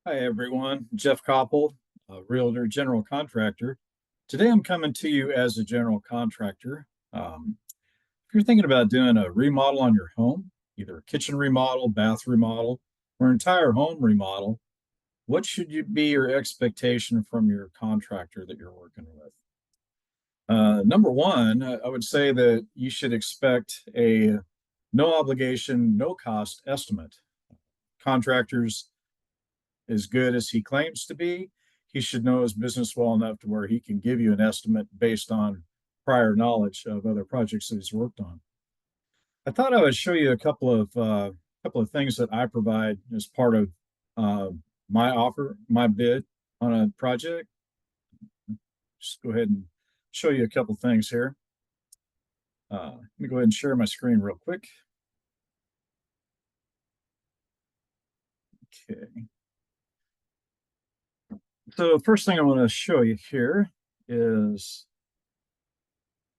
Hi, everyone. Jeff Koppel, a realtor, general contractor. Today, I'm coming to you as a general contractor. If you're thinking about doing a remodel on your home, either a kitchen remodel, bath remodel, or entire home remodel, what should be your expectation from your contractor that you're working with? Number one, I would say that you should expect a no obligation, no cost estimate. Contractors, as good as he claims to be, he should know his business well enough to where he can give you an estimate based on prior knowledge of other projects that he's worked on. I thought I would show you a couple of things that I provide as part of uh, my offer, my bid on a project. Just go ahead and show you a couple of things here. Let me go ahead and share my screen real quick. Okay. So the first thing I want to show you here is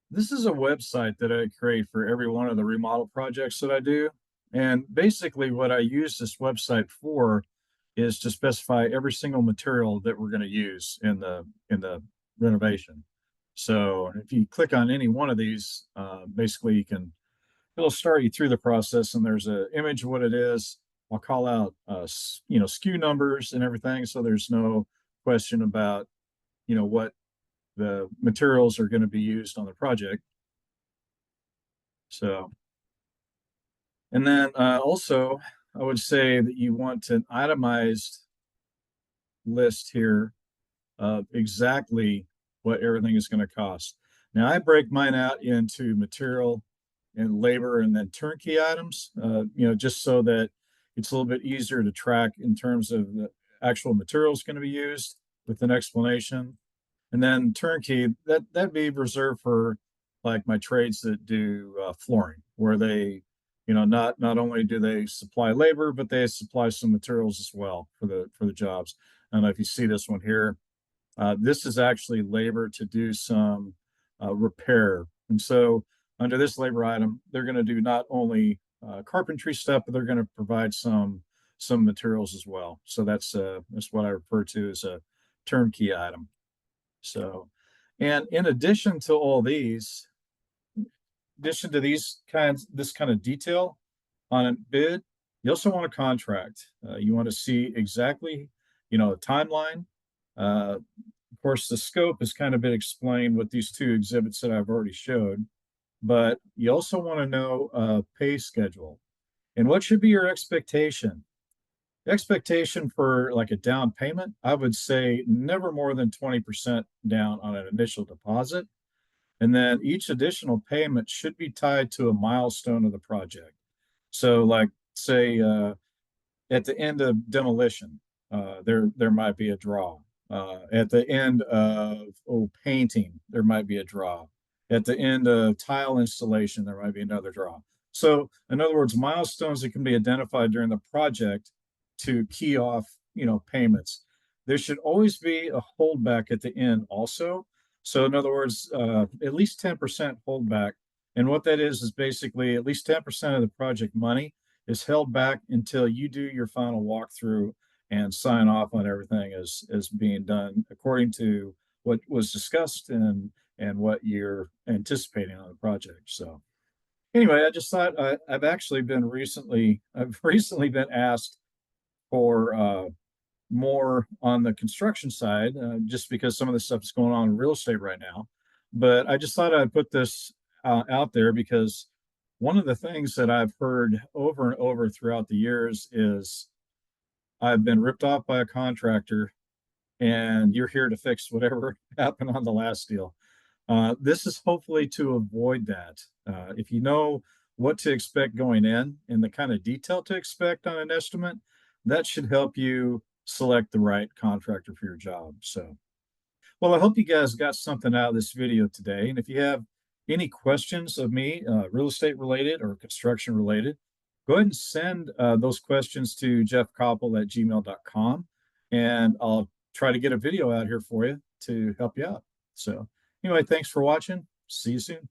this is a website that I create for every one of the remodel projects that I do. And basically, what I use this website for is to specify every single material that we're going to use in the renovation. So if you click on any one of these, basically it'll start you through the process, and there's an image of what it is. I'll call out SKU numbers and everything, so there's no question about what the materials are going to be used on the project. So, and then also, I would say that you want an itemized list here of exactly what everything is going to cost. Now, I break mine out into material and labor and then turnkey items, just so that it's a little bit easier to track in terms of the actual materials going to be used with an explanation. And then turnkey, that'd be reserved for like my trades that do flooring, where they, not only do they supply labor, but they supply some materials as well for the jobs. I don't know if you see this one here. This is actually labor to do some repair. And so under this labor item, they're going to do not only carpentry stuff, but they're going to provide some materials as well. So that's what I refer to as a turnkey item. So, and in addition to all these, addition to this kind of detail on a bid, you also want a contract. You want to see exactly, a timeline. Of course, the scope has kind of been explained with these two exhibits that I've already showed, but you also want to know a pay schedule and what should be your expectation. Expectation for like a down payment, I would say never more than 20% down on an initial deposit. And then each additional payment should be tied to a milestone of the project. So, like, say, at the end of demolition, there might be a draw. At the end of painting, there might be a draw. At the end of tile installation, there might be another draw. So, in other words, milestones that can be identified during the project to key off, payments. There should always be a holdback at the end also. So, in other words, at least 10% holdback. And what that is basically at least 10% of the project money is held back until you do your final walkthrough and sign off on everything as being done according to what was discussed and what you're anticipating on the project. So anyway, I just thought I've recently been asked for more on the construction side, just because some of the stuff is going on in real estate right now. But I just thought I'd put this out there because one of the things that I've heard over and over throughout the years is I've been ripped off by a contractor and you're here to fix whatever happened on the last deal. This is hopefully to avoid that. If you know what to expect going in and the kind of detail to expect on an estimate, that should help you select the right contractor for your job. So, well, I hope you guys got something out of this video today. And if you have any questions of me, real estate related or construction related, go ahead and send those questions to jeffkoppel@gmail.com. And I'll try to get a video out here for you to help you out. So, anyway, thanks for watching. See you soon.